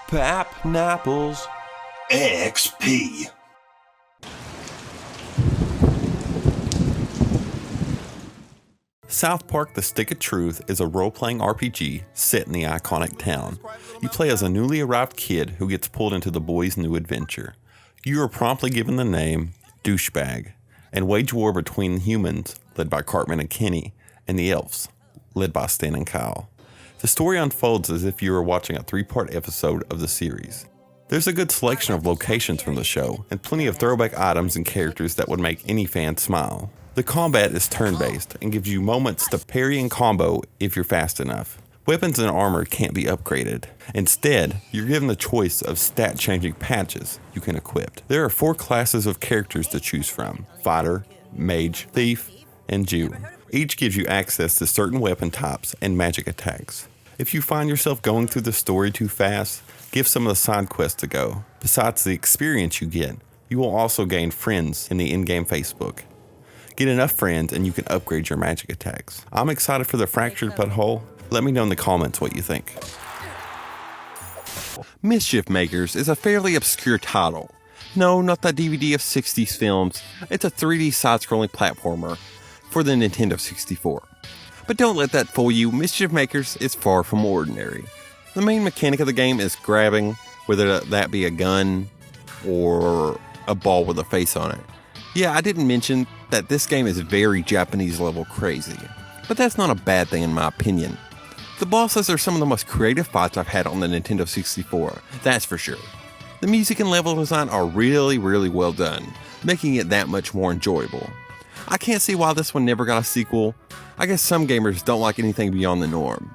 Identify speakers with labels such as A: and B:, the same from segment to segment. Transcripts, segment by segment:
A: PapNapples
B: XP.
A: South Park: The Stick of Truth is a role-playing RPG set in the iconic town. You play as a newly arrived kid who gets pulled into the boys' new adventure. You are promptly given the name Douchebag and wage war between humans, led by Cartman and Kenny, and the elves, led by Stan and Kyle. The story unfolds as if you were watching a 3-part episode of the series. There's a good selection of locations from the show, and plenty of throwback items and characters that would make any fan smile. The combat is turn-based and gives you moments to parry and combo if you're fast enough. Weapons and armor can't be upgraded. Instead, you're given the choice of stat-changing patches you can equip. There are 4 classes of characters to choose from: Fighter, Mage, Thief, and Jew. Each gives you access to certain weapon types and magic attacks. If you find yourself going through the story too fast, give some of the side quests a go. Besides the experience you get, you will also gain friends in the in-game Facebook. Get enough friends and you can upgrade your magic attacks. I'm excited for the Fractured Butthole. Let me know in the comments what you think.
C: Mischief Makers is a fairly obscure title. No, not that DVD of 60s films. It's a 3D side-scrolling platformer for the Nintendo 64. But don't let that fool you. Mischief Makers is far from ordinary. The main mechanic of the game is grabbing, whether that be a gun or a ball with a face on it. Yeah, I didn't mention that this game is very Japanese level crazy, but that's not a bad thing in my opinion. The bosses are some of the most creative fights I've had on the Nintendo 64, that's for sure. The music and level design are really well done, making it that much more enjoyable. I can't see why this one never got a sequel. I guess some gamers don't like anything beyond the norm.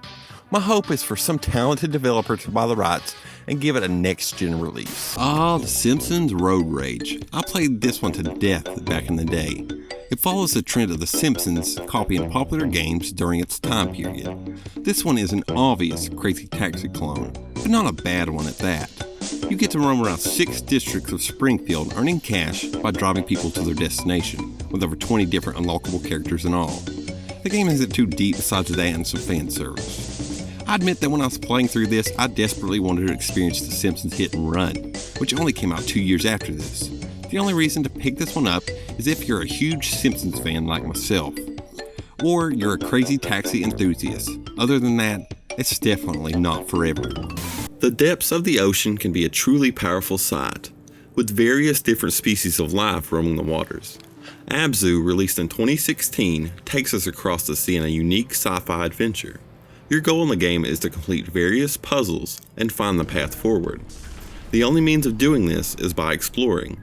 C: My hope is for some talented developer to buy the rights and give it a next-gen release. The Simpsons Road Rage. I played this one to death back in the day. It follows the trend of The Simpsons copying popular games during its time period. This one is an obvious Crazy Taxi clone, but not a bad one at that. You get to roam around 6 districts of Springfield earning cash by driving people to their destination, with over 20 different unlockable characters in all. The game isn't too deep besides that and some fan service. I admit that when I was playing through this, I desperately wanted to experience The Simpsons Hit and Run, which only came out 2 years after this. The only reason to pick this one up is if you're a huge Simpsons fan like myself, or you're a Crazy Taxi enthusiast. Other than that, it's definitely not for everyone.
A: The depths of the ocean can be a truly powerful sight, with various different species of life roaming the waters. Abzu, released in 2016, takes us across the sea in a unique sci-fi adventure. Your goal in the game is to complete various puzzles and find the path forward. The only means of doing this is by exploring.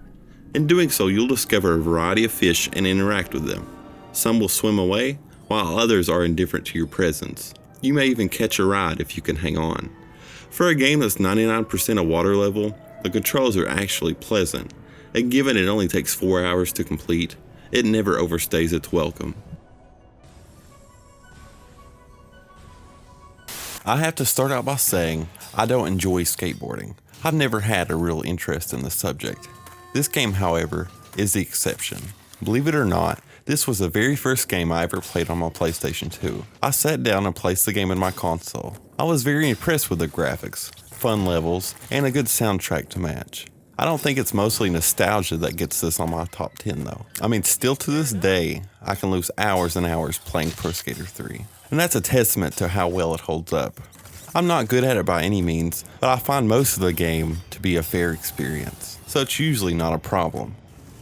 A: In doing so, you'll discover a variety of fish and interact with them. Some will swim away, while others are indifferent to your presence. You may even catch a ride if you can hang on. For a game that's 99% of water level, the controls are actually pleasant, and given it only takes 4 hours to complete, it never overstays its welcome. I have to start out by saying I don't enjoy skateboarding. I've never had a real interest in the subject. This game, however, is the exception. Believe it or not, this was the very first game I ever played on my PlayStation 2. I sat down and placed the game in my console. I was very impressed with the graphics, fun levels, and a good soundtrack to match. I don't think it's mostly nostalgia that gets this on my top 10 though. I mean, still to this day, I can lose hours and hours playing Pro Skater 3. And that's a testament to how well it holds up. I'm not good at it by any means, but I find most of the game to be a fair experience, so it's usually not a problem.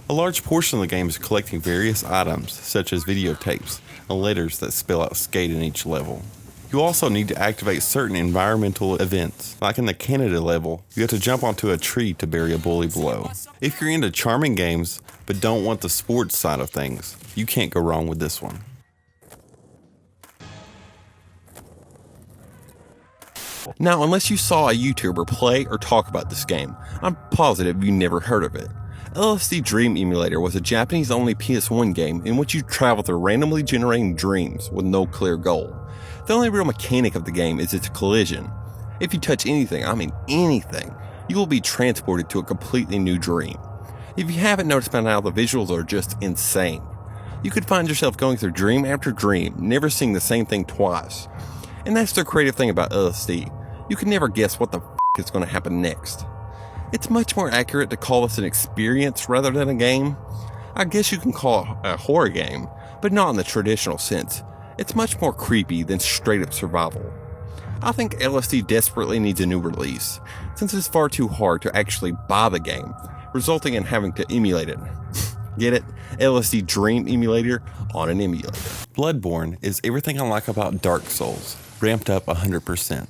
A: A large portion of the game is collecting various items, such as videotapes and letters that spell out skate in each level. You also need to activate certain environmental events. Like in the Canada level, you have to jump onto a tree to bury a bully below. If you're into charming games, but don't want the sports side of things, you can't go wrong with this one.
C: Now, unless you saw a YouTuber play or talk about this game, I'm positive you never heard of it. LSD Dream Emulator was a Japanese-only PS1 game in which you travel through randomly generating dreams with no clear goal. The only real mechanic of the game is its collision. If you touch anything, I mean anything, you will be transported to a completely new dream. If you haven't noticed by now, the visuals are just insane. You could find yourself going through dream after dream, never seeing the same thing twice. And that's the creative thing about LSD. You can never guess what the is going to happen next. It's much more accurate to call this an experience rather than a game. I guess you can call it a horror game, but not in the traditional sense. It's much more creepy than straight up survival. I think LSD desperately needs a new release, since it's far too hard to actually buy the game, resulting in having to emulate it. Get it? LSD Dream Emulator on an emulator.
A: Bloodborne is everything I like about Dark Souls, ramped up 100%.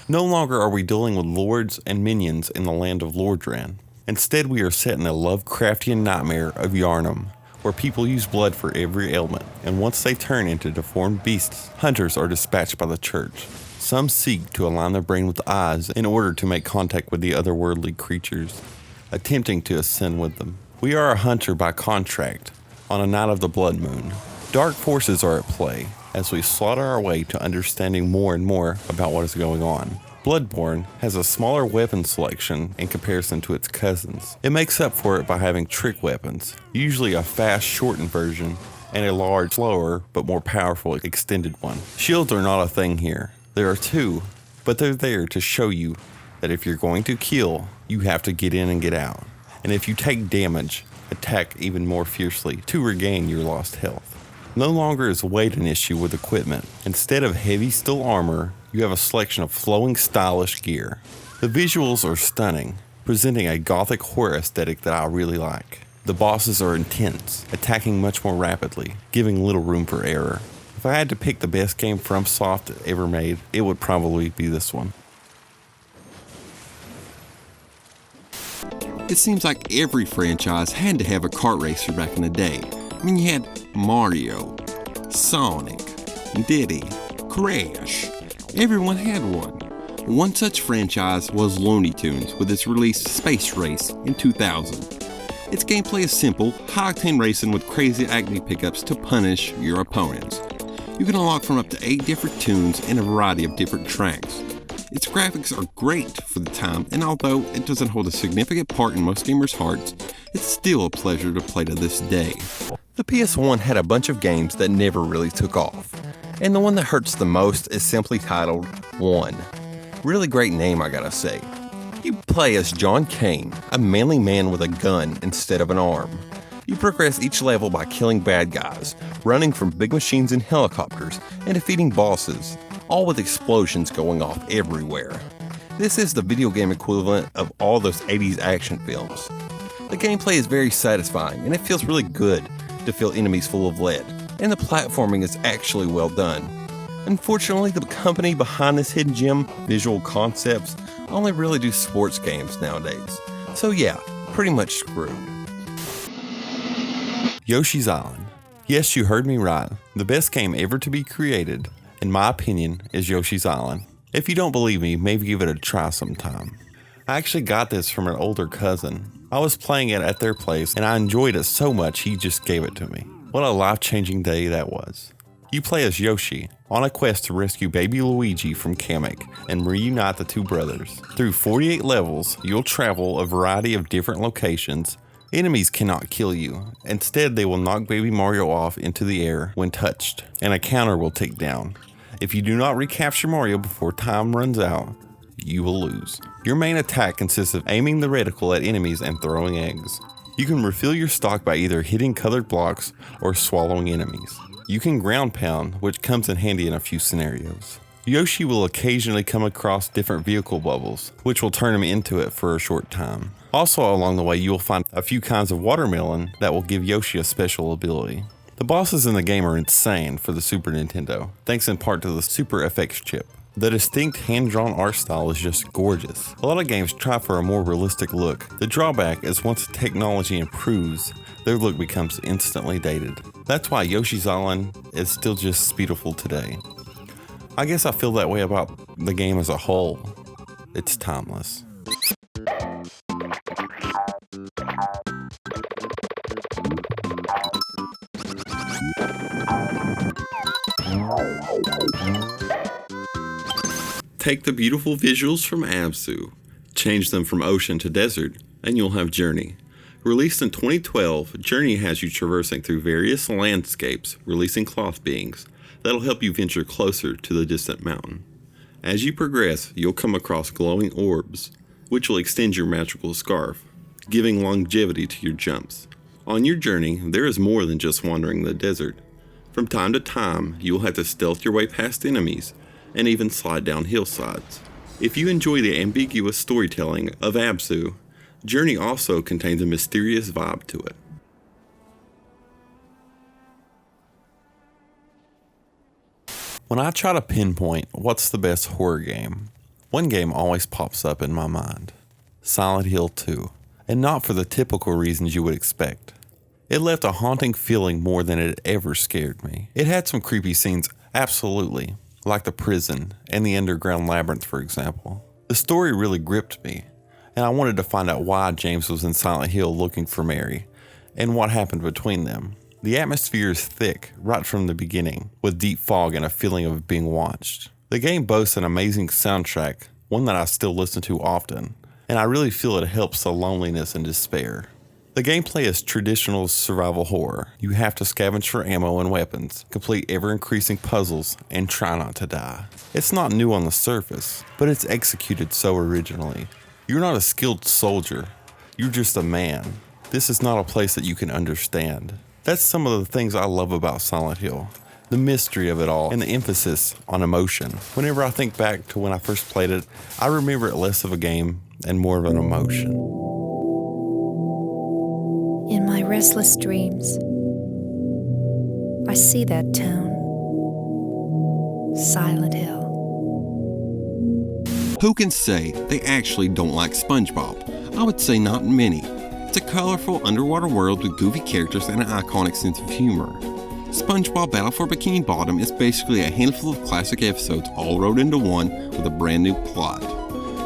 A: No longer are we dealing with lords and minions in the land of Lordran. Instead, we are set in a Lovecraftian nightmare of Yharnam, where people use blood for every ailment, and once they turn into deformed beasts, hunters are dispatched by the church. Some seek to align their brain with eyes in order to make contact with the otherworldly creatures, attempting to ascend with them. We are a hunter by contract on a night of the blood moon. Dark forces are at play as we slaughter our way to understanding more and more about what is going on. Bloodborne has a smaller weapon selection in comparison to its cousins. It makes up for it by having trick weapons, usually a fast, shortened version, and a large, slower, but more powerful extended one. Shields are not a thing here. There are two, but they're there to show you that if you're going to kill, you have to get in and get out. And if you take damage, attack even more fiercely to regain your lost health. No longer is weight an issue with equipment. Instead of heavy steel armor, you have a selection of flowing, stylish gear. The visuals are stunning, presenting a gothic horror aesthetic that I really like. The bosses are intense, attacking much more rapidly, giving little room for error. If I had to pick the best game FromSoft ever made, it would probably be this one.
C: It seems like every franchise had to have a kart racer back in the day. I mean, you had Mario, Sonic, Diddy, Crash. Everyone had one. One such franchise was Looney Tunes with its release Space Race in 2000. Its gameplay is simple, high-octane racing with crazy acne pickups to punish your opponents. You can unlock from up to 8 different tunes and a variety of different tracks. Its graphics are great for the time, and although it doesn't hold a significant part in most gamers' hearts, it's still a pleasure to play to this day. The PS1 had a bunch of games that never really took off, and the one that hurts the most is simply titled 1. Really great name, I gotta say. You play as John Kane, a manly man with a gun instead of an arm. You progress each level by killing bad guys, running from big machines and helicopters, and defeating bosses, all with explosions going off everywhere. This is the video game equivalent of all those 80s action films. The gameplay is very satisfying, and it feels really good to fill enemies full of lead, and the platforming is actually well done. Unfortunately, the company behind this hidden gem, Visual Concepts, only really do sports games nowadays. So yeah, pretty much screwed.
A: Yoshi's Island. Yes, you heard me right. The best game ever to be created, in my opinion, is Yoshi's Island. If you don't believe me, maybe give it a try sometime. I actually got this from an older cousin. I was playing it at their place and I enjoyed it so much he just gave it to me. What a life-changing day that was. You play as Yoshi, on a quest to rescue baby Luigi from Kamek and reunite the two brothers. Through 48 levels, you'll travel a variety of different locations. Enemies cannot kill you. Instead, they will knock baby Mario off into the air when touched, and a counter will tick down. If you do not recapture Mario before time runs out, you will lose. Your main attack consists of aiming the reticle at enemies and throwing eggs. You can refill your stock by either hitting colored blocks or swallowing enemies. You can ground pound, which comes in handy in a few scenarios. Yoshi will occasionally come across different vehicle bubbles, which will turn him into it for a short time. Also along the way, you will find a few kinds of watermelon that will give Yoshi a special ability. The bosses in the game are insane for the Super Nintendo, thanks in part to the Super FX chip. The distinct hand-drawn art style is just gorgeous. A lot of games try for a more realistic look. The drawback is once the technology improves, their look becomes instantly dated. That's why Yoshi's Island is still just beautiful today. I guess I feel that way about the game as a whole. It's timeless. Take the beautiful visuals from Abzu, change them from ocean to desert, and you'll have Journey. Released in 2012, Journey has you traversing through various landscapes, releasing cloth beings that'll help you venture closer to the distant mountain. As you progress, you'll come across glowing orbs, which will extend your magical scarf, giving longevity to your jumps. On your journey, there is more than just wandering the desert. From time to time, you will have to stealth your way past enemies, and even slide down hillsides. If you enjoy the ambiguous storytelling of Abzu, Journey also contains a mysterious vibe to it. When I try to pinpoint what's the best horror game, one game always pops up in my mind. Silent Hill 2. And not for the typical reasons you would expect. It left a haunting feeling more than it ever scared me. It had some creepy scenes, absolutely, like the prison and the underground labyrinth, for example. The story really gripped me, and I wanted to find out why James was in Silent Hill looking for Mary, and what happened between them. The atmosphere is thick right from the beginning, with deep fog and a feeling of being watched. The game boasts an amazing soundtrack, one that I still listen to often, and I really feel it helps the loneliness and despair. The gameplay is traditional survival horror. You have to scavenge for ammo and weapons, complete ever-increasing puzzles, and try not to die. It's not new on the surface, but it's executed so originally. You're not a skilled soldier, you're just a man. This is not a place that you can understand. That's some of the things I love about Silent Hill. The mystery of it all, and the emphasis on emotion. Whenever I think back to when I first played it, I remember it less of a game and more of an emotion.
D: In my restless dreams, I see that town, Silent Hill.
C: Who can say they actually don't like Spongebob? I would say not many. It's a colorful underwater world with goofy characters and an iconic sense of humor. SpongeBob Battle for Bikini Bottom is basically a handful of classic episodes all rolled into one with a brand new plot.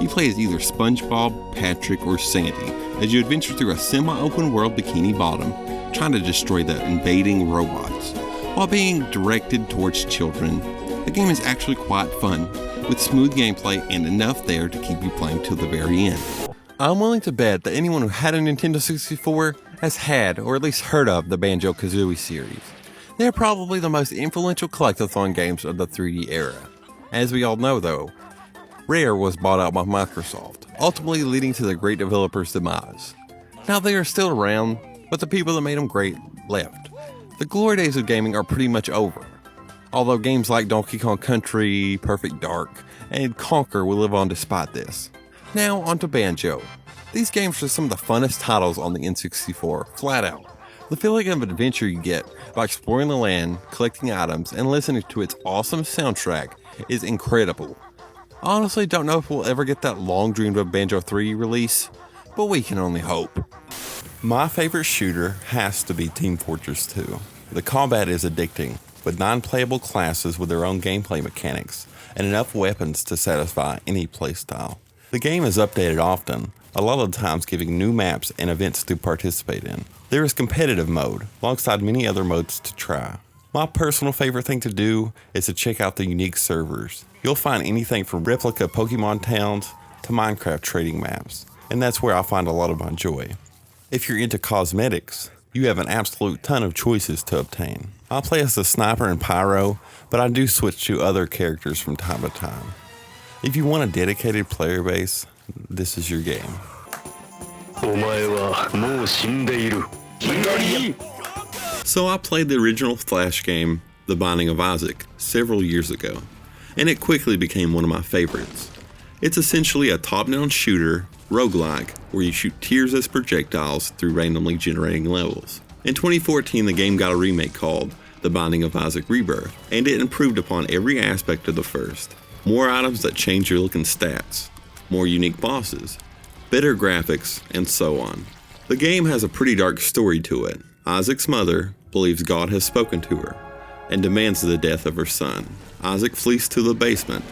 C: You play as either SpongeBob, Patrick, or Sandy as you adventure through a semi-open world Bikini Bottom, trying to destroy the invading robots. While being directed towards children, the game is actually quite fun, with smooth gameplay and enough there to keep you playing till the very end. I'm willing to bet that anyone who had a Nintendo 64 has had, or at least heard of, the Banjo Kazooie series. They're probably the most influential collectathon games of the 3D era. As we all know though, Rare was bought out by Microsoft, ultimately leading to the great developer's demise. Now they are still around, but the people that made them great left. The glory days of gaming are pretty much over. Although games like Donkey Kong Country, Perfect Dark, and Conker will live on despite this. Now onto Banjo. These games are some of the funnest titles on the N64, flat out. The feeling of adventure you get by exploring the land, collecting items, and listening to its awesome soundtrack is incredible. I honestly don't know if we'll ever get that long dreamed of Banjo 3 release, but we can only hope.
A: My favorite shooter has to be Team Fortress 2. The combat is addicting, with 9 playable classes with their own gameplay mechanics, and enough weapons to satisfy any playstyle. The game is updated often, a lot of the times giving new maps and events to participate in. There is competitive mode, alongside many other modes to try. My personal favorite thing to do is to check out the unique servers. You'll find anything from replica Pokemon towns to Minecraft trading maps, and that's where I find a lot of my joy. If you're into cosmetics, you have an absolute ton of choices to obtain. I play as a sniper and pyro, but I do switch to other characters from time to time. If you want a dedicated player base, this is your game. So I played the original Flash game, The Binding of Isaac, several years ago, and it quickly became one of my favorites. It's essentially a top-down shooter, roguelike, where you shoot tears as projectiles through randomly generating levels. In 2014, the game got a remake called The Binding of Isaac Rebirth, and it improved upon every aspect of the first. More items that change your look and stats, more unique bosses, better graphics, and so on. The game has a pretty dark story to it. Isaac's mother believes God has spoken to her and demands the death of her son. Isaac flees to the basement,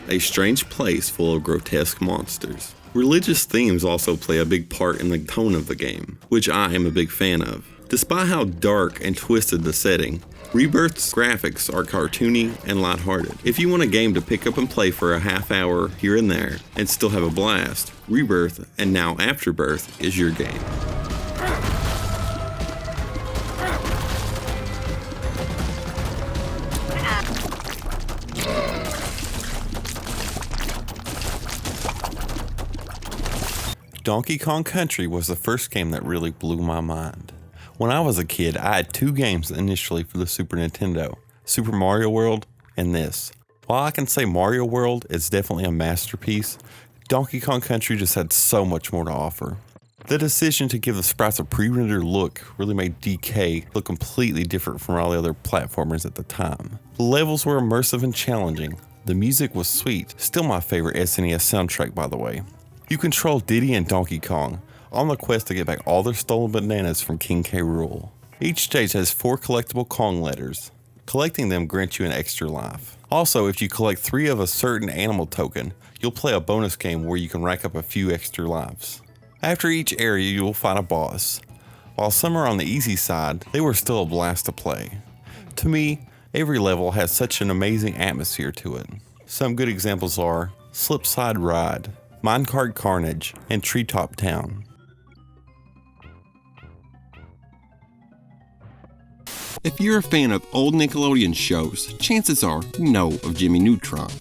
A: a strange place full of grotesque monsters. Religious themes also play a big part in the tone of the game, which I am a big fan of. Despite how dark and twisted the setting, Rebirth's graphics are cartoony and lighthearted. If you want a game to pick up and play for a half hour here and there and still have a blast, Rebirth and now Afterbirth is your game. Donkey Kong Country was the first game that really blew my mind. When I was a kid, I had 2 games initially for the Super Nintendo, Super Mario World and this. While I can say Mario World is definitely a masterpiece, Donkey Kong Country just had so much more to offer. The decision to give the sprites a pre-rendered look really made DK look completely different from all the other platformers at the time. The levels were immersive and challenging. The music was sweet, still my favorite SNES soundtrack by the way. You control Diddy and Donkey Kong, on the quest to get back all their stolen bananas from King K. Rool. Each stage has 4 collectible Kong letters. Collecting them grants you an extra life. Also, if you collect 3 of a certain animal token, you'll play a bonus game where you can rack up a few extra lives. After each area, you will find a boss. While some are on the easy side, they were still a blast to play. To me, every level has such an amazing atmosphere to it. Some good examples are Slipside Ride, Minecart Carnage, and Treetop Town.
C: If you're a fan of old Nickelodeon shows, chances are you know of Jimmy Neutron.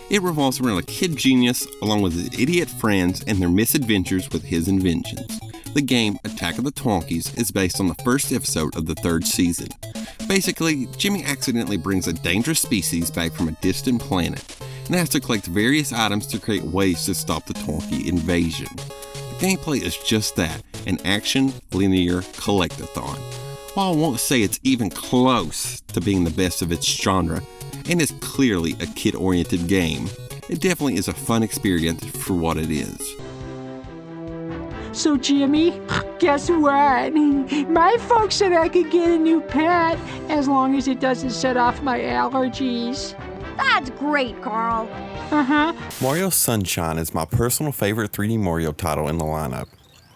C: It revolves around a kid genius along with his idiot friends and their misadventures with his inventions. The game, Attack of the Twonkies, is based on the first episode of the 3rd season. Basically, Jimmy accidentally brings a dangerous species back from a distant planet and has to collect various items to create ways to stop the Twonkie invasion. The gameplay is just that, an action, linear collect-a-thon. While I won't say it's even close to being the best of its genre, and is clearly a kid-oriented game, it definitely is a fun experience for what it is.
E: So Jimmy, guess what? My folks said I could get a new pet as long as it doesn't set off my allergies.
F: That's great, Carl.
E: Uh-huh.
A: Mario Sunshine is my personal favorite 3D Mario title in the lineup.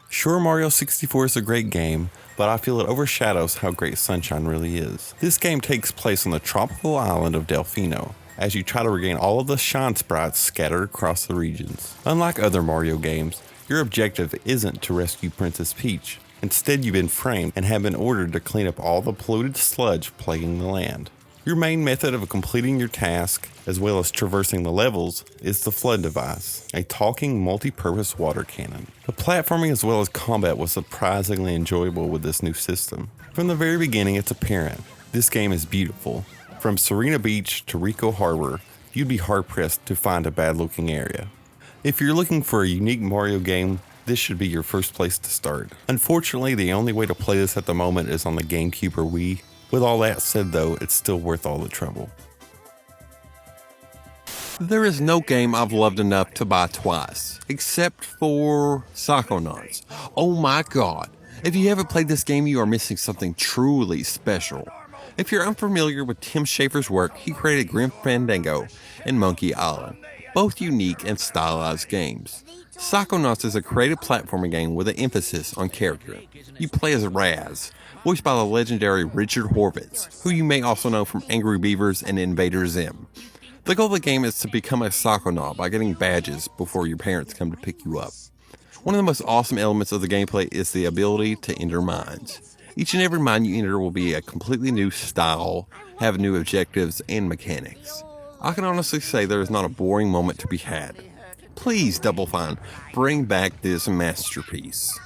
A: Sure, Mario 64 is a great game, but I feel it overshadows how great Sunshine really is. This game takes place on the tropical island of Delfino, as you try to regain all of the shine sprites scattered across the regions. Unlike other Mario games, your objective isn't to rescue Princess Peach. Instead, you've been framed and have been ordered to clean up all the polluted sludge plaguing the land. Your main method of completing your task, as well as traversing the levels, is the Flood device, a talking multi-purpose water cannon. The platforming as well as combat was surprisingly enjoyable with this new system. From the very beginning, it's apparent. This game is beautiful. From Serena Beach to Rico Harbor, you'd be hard-pressed to find a bad-looking area. If you're looking for a unique Mario game, this should be your first place to start. Unfortunately, the only way to play this at the moment is on the GameCube or Wii. With all that said though, it's still worth all the trouble.
C: There is no game I've loved enough to buy twice, except for Psychonauts. Oh my god, if you haven't played this game, you are missing something truly special. If you're unfamiliar with Tim Schafer's work, he created Grim Fandango and Monkey Island, both unique and stylized games. Psychonauts is a creative platforming game with an emphasis on character. You play as Raz, voiced by the legendary Richard Horvitz, who you may also know from Angry Beavers and Invader Zim. The goal of the game is to become a Psychonaut by getting badges before your parents come to pick you up. One of the most awesome elements of the gameplay is the ability to enter mines. Each and every mine you enter will be a completely new style, have new objectives and mechanics. I can honestly say there is not a boring moment to be had. Please, Double Fine, bring back this masterpiece.